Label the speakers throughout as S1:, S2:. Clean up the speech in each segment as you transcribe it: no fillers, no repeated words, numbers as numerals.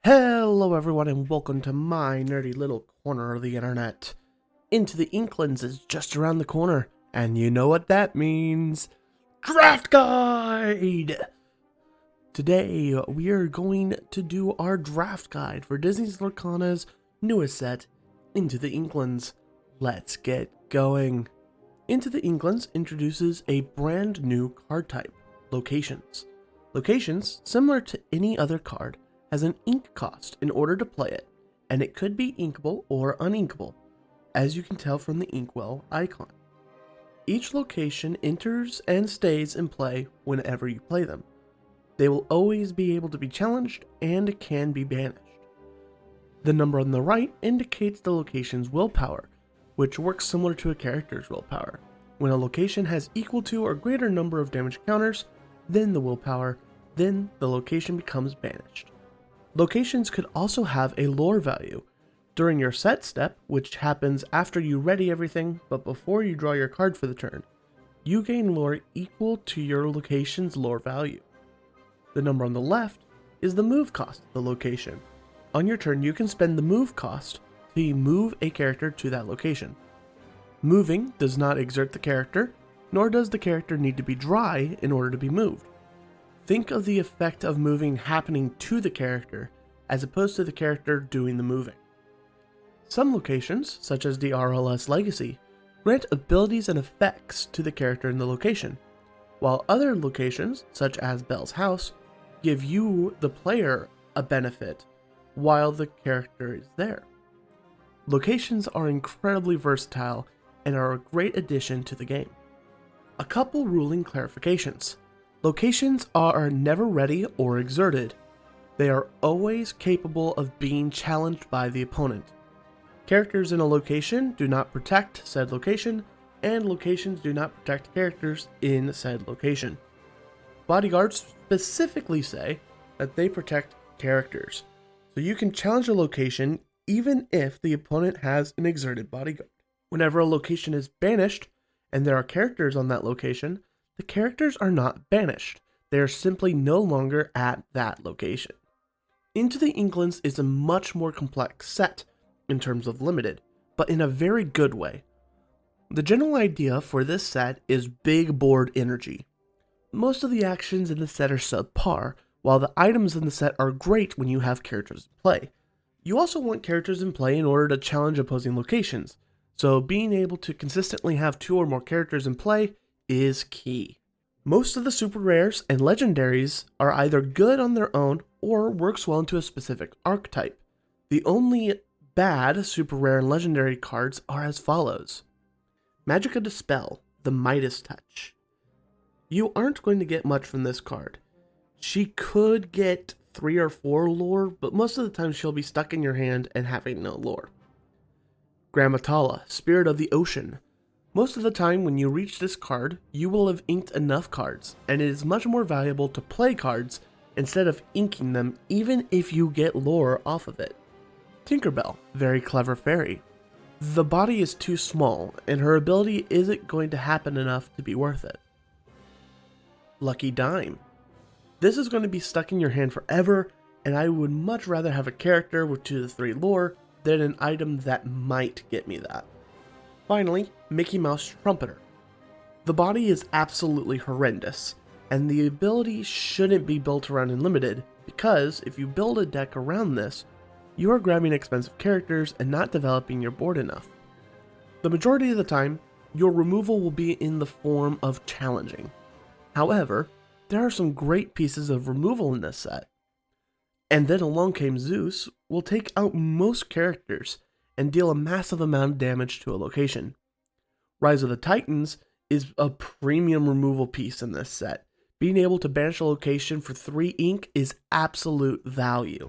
S1: Hello everyone and welcome to my nerdy little corner of the internet. Into the Inklands is just around the corner, and you know what that means. Draft Guide! Today we are going to do our draft guide for Disney's Lorcana's newest set, Into the Inklands. Let's get going. Into the Inklands introduces a brand new card type, Locations. Locations, similar to any other card, has an ink cost in order to play it, and it could be inkable or uninkable, as you can tell from the inkwell icon. Each location enters and stays in play whenever you play them. They will always be able to be challenged and can be banished. The number on the right indicates the location's willpower, which works similar to a character's willpower. When a location has equal to or greater number of damage counters than the willpower, then the location becomes banished. Locations could also have a lore value. During your set step, which happens after you ready everything but before you draw your card for the turn, you gain lore equal to your location's lore value. The number on the left is the move cost of the location. On your turn, you can spend the move cost to move a character to that location. Moving does not exert the character, nor does the character need to be dry in order to be moved. Think of the effect of moving happening to the character, as opposed to the character doing the moving. Some locations, such as the RLS Legacy, grant abilities and effects to the character in the location, while other locations, such as Belle's House, give you, the player, a benefit while the character is there. Locations are incredibly versatile and are a great addition to the game. A couple ruling clarifications. Locations are never ready or exerted. They are always capable of being challenged by the opponent. Characters in a location do not protect said location, and locations do not protect characters in said location. Bodyguards specifically say that they protect characters, so you can challenge a location even if the opponent has an exerted bodyguard. Whenever a location is banished, and there are characters on that location, the characters are not banished, they are simply no longer at that location. Into the Inklands is a much more complex set in terms of limited, but in a very good way. The general idea for this set is big board energy. Most of the actions in the set are subpar, while the items in the set are great when you have characters in play. You also want characters in play in order to challenge opposing locations, so being able to consistently have 2 or more characters in play is key. Most of the super rares and legendaries are either good on their own or works well into a specific archetype. The only bad super rare and legendary cards are as follows. Magica Dispel, the Midas Touch. You aren't going to get much from this card. She could get 3 or 4 lore, but most of the time she'll be stuck in your hand and having no lore. Grammatala, Spirit of the Ocean. Most of the time when you reach this card, you will have inked enough cards, and it is much more valuable to play cards instead of inking them even if you get lore off of it. Tinkerbell, Very Clever Fairy. The body is too small, and her ability isn't going to happen enough to be worth it. Lucky Dime. This is going to be stuck in your hand forever, and I would much rather have a character with 2 to 3 lore than an item that might get me that. Finally, Mickey Mouse Trumpeter. The body is absolutely horrendous, and the ability shouldn't be built around Unlimited, because if you build a deck around this, you are grabbing expensive characters and not developing your board enough. The majority of the time, your removal will be in the form of challenging. However, there are some great pieces of removal in this set. And then along came Zeus, will take out most characters and deal a massive amount of damage to a location. Rise of the Titans is a premium removal piece in this set. Being able to banish a location for 3 ink is absolute value.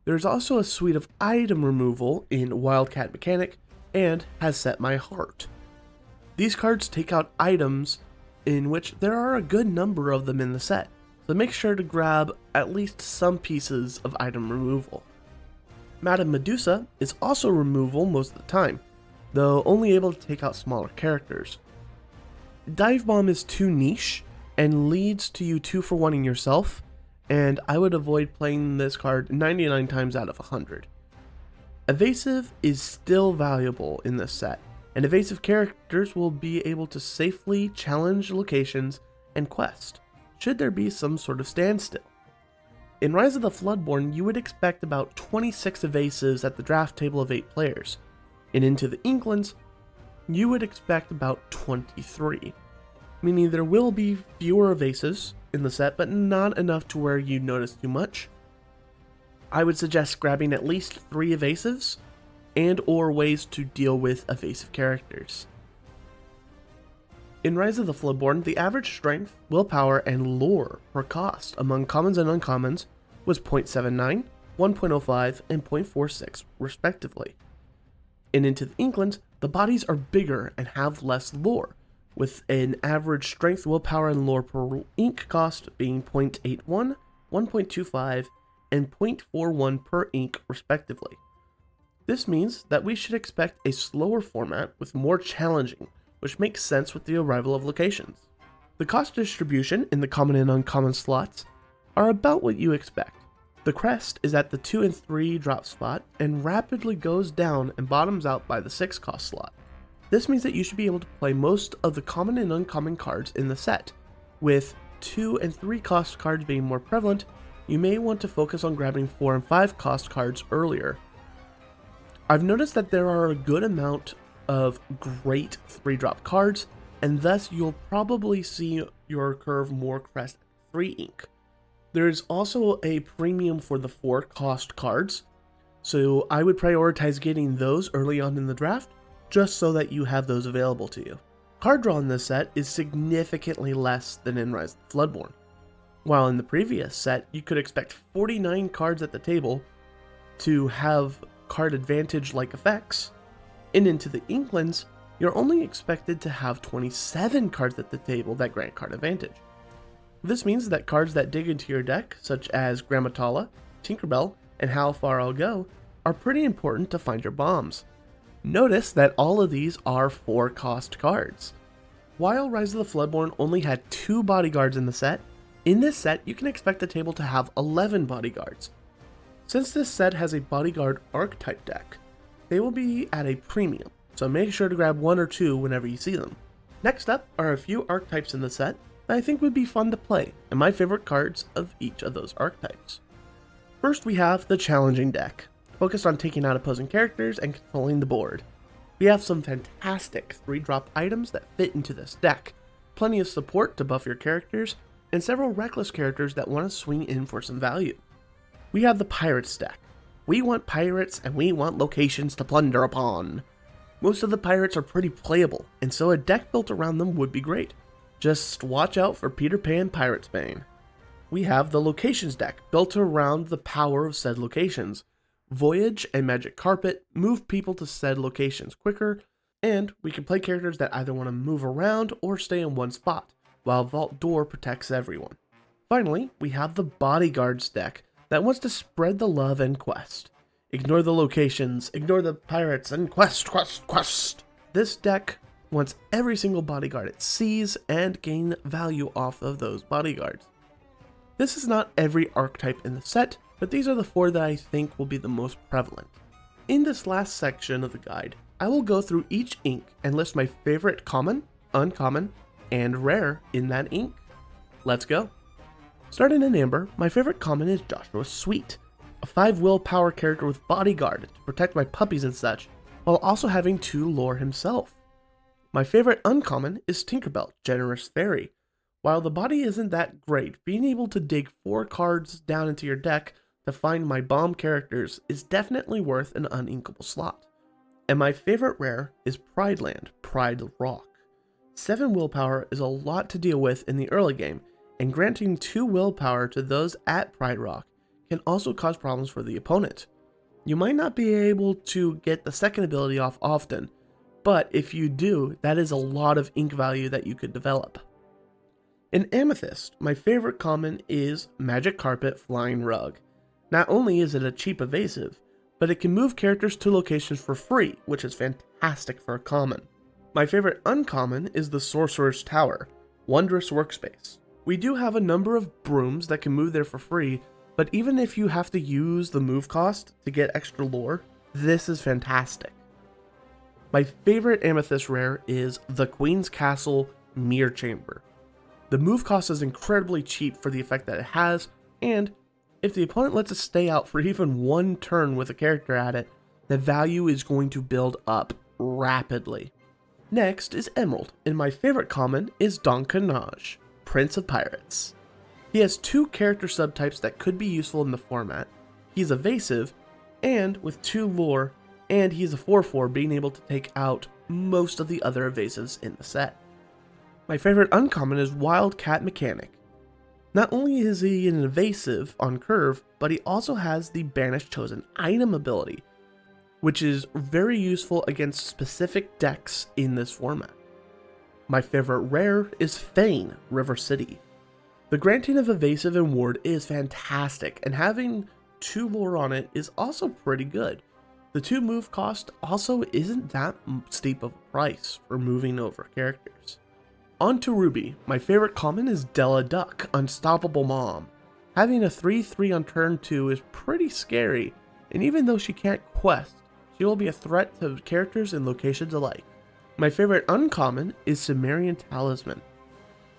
S1: There's also a suite of item removal in Wildcat Mechanic and Has Set My Heart. These cards take out items in which there are a good number of them in the set, so make sure to grab at least some pieces of item removal. Madame Medusa is also removal most of the time, though only able to take out smaller characters. Dive Bomb is too niche and leads to you 2-for-1ing yourself, and I would avoid playing this card 99 times out of 100. Evasive is still valuable in this set, and evasive characters will be able to safely challenge locations and quest, should there be some sort of standstill. In Rise of the Floodborn, you would expect about 26 evasives at the draft table of 8 players. In Into the Inklands, you would expect about 23, meaning there will be fewer evasives in the set, but not enough to where you notice too much. I would suggest grabbing at least 3 evasives and or ways to deal with evasive characters. In Rise of the Floodborn, the average strength, willpower, and lore per cost among commons and uncommons was 0.79, 1.05, and 0.46 respectively. In Into the Inklands, the bodies are bigger and have less lore, with an average strength, willpower, and lore per ink cost being 0.81, 1.25, and 0.41 per ink respectively. This means that we should expect a slower format with more challenging, which makes sense with the arrival of locations. The cost distribution in the common and uncommon slots are about what you expect. The crest is at the 2 and 3 drop spot and rapidly goes down and bottoms out by the 6 cost slot. This means that you should be able to play most of the common and uncommon cards in the set. With 2 and 3 cost cards being more prevalent, you may want to focus on grabbing 4 and 5 cost cards earlier. I've noticed that there are a good amount of great 3-drop cards, and thus you'll probably see your curve more crest 3 ink. There is also a premium for the 4 cost cards, so I would prioritize getting those early on in the draft, just so that you have those available to you. Card draw in this set is significantly less than in Rise of the Floodborn. While in the previous set, you could expect 49 cards at the table to have card advantage-like effects, and Into the Inklands, you're only expected to have 27 cards at the table that grant card advantage. This means that cards that dig into your deck, such as Grammatala, Tinkerbell, and How Far I'll Go, are pretty important to find your bombs. Notice that all of these are 4 cost cards. While Rise of the Floodborn only had 2 bodyguards in the set, in this set you can expect the table to have 11 bodyguards. Since this set has a bodyguard archetype deck, they will be at a premium, so make sure to grab 1 or 2 whenever you see them. Next up are a few archetypes in the set that I think would be fun to play, and my favorite cards of each of those archetypes. First we have the challenging deck, focused on taking out opposing characters and controlling the board. We have some fantastic 3-drop items that fit into this deck, plenty of support to buff your characters, and several reckless characters that want to swing in for some value. We have the Pirates deck. We want pirates and we want locations to plunder upon. Most of the pirates are pretty playable, and so a deck built around them would be great. Just watch out for Peter Pan Pirate's Bane. We have the Locations deck, built around the power of said locations. Voyage and Magic Carpet move people to said locations quicker, and we can play characters that either want to move around or stay in one spot, while Vault Door protects everyone. Finally, we have the Bodyguards deck that wants to spread the love and quest. Ignore the locations, ignore the pirates, and quest! This deck wants every single bodyguard it sees and gain value off of those bodyguards. This is not every archetype in the set, but these are the 4 that I think will be the most prevalent. In this last section of the guide, I will go through each ink and list my favorite common, uncommon, and rare in that ink. Let's go. Starting in Amber, my favorite common is Joshua Sweet, a 5 willpower character with bodyguard to protect my puppies and such, while also having 2 lore himself. My favorite uncommon is Tinkerbell, Generous Fairy. While the body isn't that great, being able to dig 4 cards down into your deck to find my bomb characters is definitely worth an uninkable slot. And my favorite rare is Pride Land, Pride Rock. 7 willpower is a lot to deal with in the early game, and granting 2 willpower to those at Pride Rock can also cause problems for the opponent. You might not be able to get the second ability off often, but if you do, that is a lot of ink value that you could develop. In Amethyst, my favorite common is Magic Carpet Flying Rug. Not only is it a cheap evasive, but it can move characters to locations for free, which is fantastic for a common. My favorite uncommon is the Sorcerer's Tower, Wondrous Workspace. We do have a number of brooms that can move there for free, but even if you have to use the move cost to get extra lore, this is fantastic. My favorite amethyst rare is the Queen's Castle Mirror Chamber. The move cost is incredibly cheap for the effect that it has, and if the opponent lets it stay out for even one turn with a character at it, the value is going to build up rapidly. Next is Emerald, and my favorite common is Don Carnage, Prince of Pirates. He has two character subtypes that could be useful in the format. He's evasive, and with 2 lore, and he's a 4/4, being able to take out most of the other evasives in the set. My favorite uncommon is Wildcat Mechanic. Not only is he an evasive on curve, but he also has the Banish Chosen Item ability, which is very useful against specific decks in this format. My favorite rare is Fane, River City. The granting of evasive and ward is fantastic, and having 2 lore on it is also pretty good. The 2 move cost also isn't that steep of a price for moving over characters. On to Ruby. My favorite common is Della Duck, Unstoppable Mom. Having a 3/3 on turn 2 is pretty scary, and even though she can't quest, she will be a threat to characters and locations alike. My favorite uncommon is Sumerian Talisman.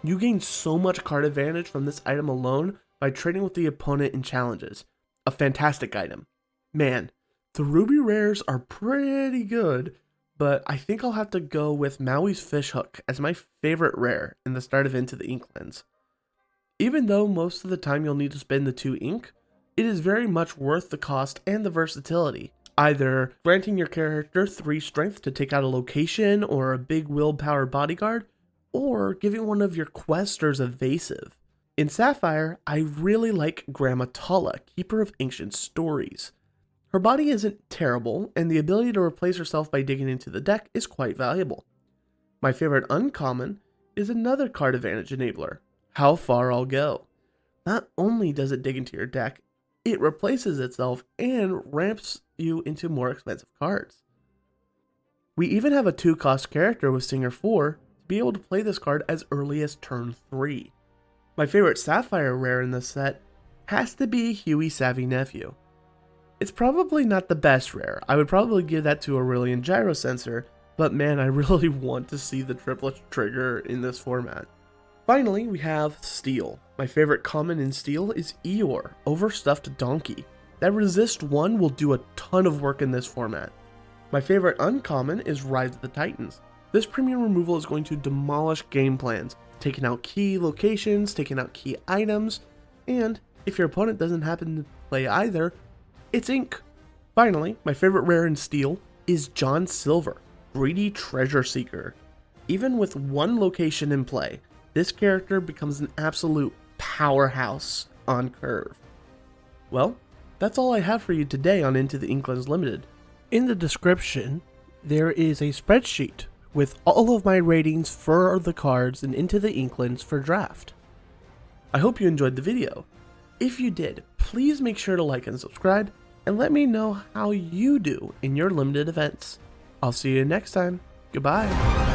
S1: You gain so much card advantage from this item alone by trading with the opponent in challenges. A fantastic item. Man, the Ruby rares are pretty good, but I think I'll have to go with Maui's Fishhook as my favorite rare in the start of Into the Inklands. Even though most of the time you'll need to spend the 2 ink, it is very much worth the cost and the versatility. Either granting your character 3 strength to take out a location or a big willpower bodyguard, or giving one of your questers evasive. In Sapphire, I really like Grandma Tala, Keeper of Ancient Stories. Her body isn't terrible, and the ability to replace herself by digging into the deck is quite valuable. My favorite uncommon is another card advantage enabler, How Far I'll Go. Not only does it dig into your deck, it replaces itself and ramps you into more expensive cards. We even have a 2-cost character with Singer 4 to be able to play this card as early as turn 3. My favorite Sapphire rare in this set has to be Huey Savvy Nephew. It's probably not the best rare. I would probably give that to Aurelian Gyro Sensor, but man, I really want to see the triplet trigger in this format. Finally, we have Steel. My favorite common in Steel is Eeyore, Overstuffed Donkey. That Resist 1 will do a ton of work in this format. My favorite uncommon is Rise of the Titans. This premium removal is going to demolish game plans, taking out key locations, taking out key items, and if your opponent doesn't happen to play either, it's ink. Finally, my favorite rare in Steel is John Silver, Greedy Treasure Seeker. Even with 1 location in play, this character becomes an absolute powerhouse on curve. Well, that's all I have for you today on Into the Inklands Limited. In the description, there is a spreadsheet with all of my ratings for the cards in Into the Inklands for draft. I hope you enjoyed the video. If you did, please make sure to like and subscribe, and let me know how you do in your limited events. I'll see you next time. Goodbye.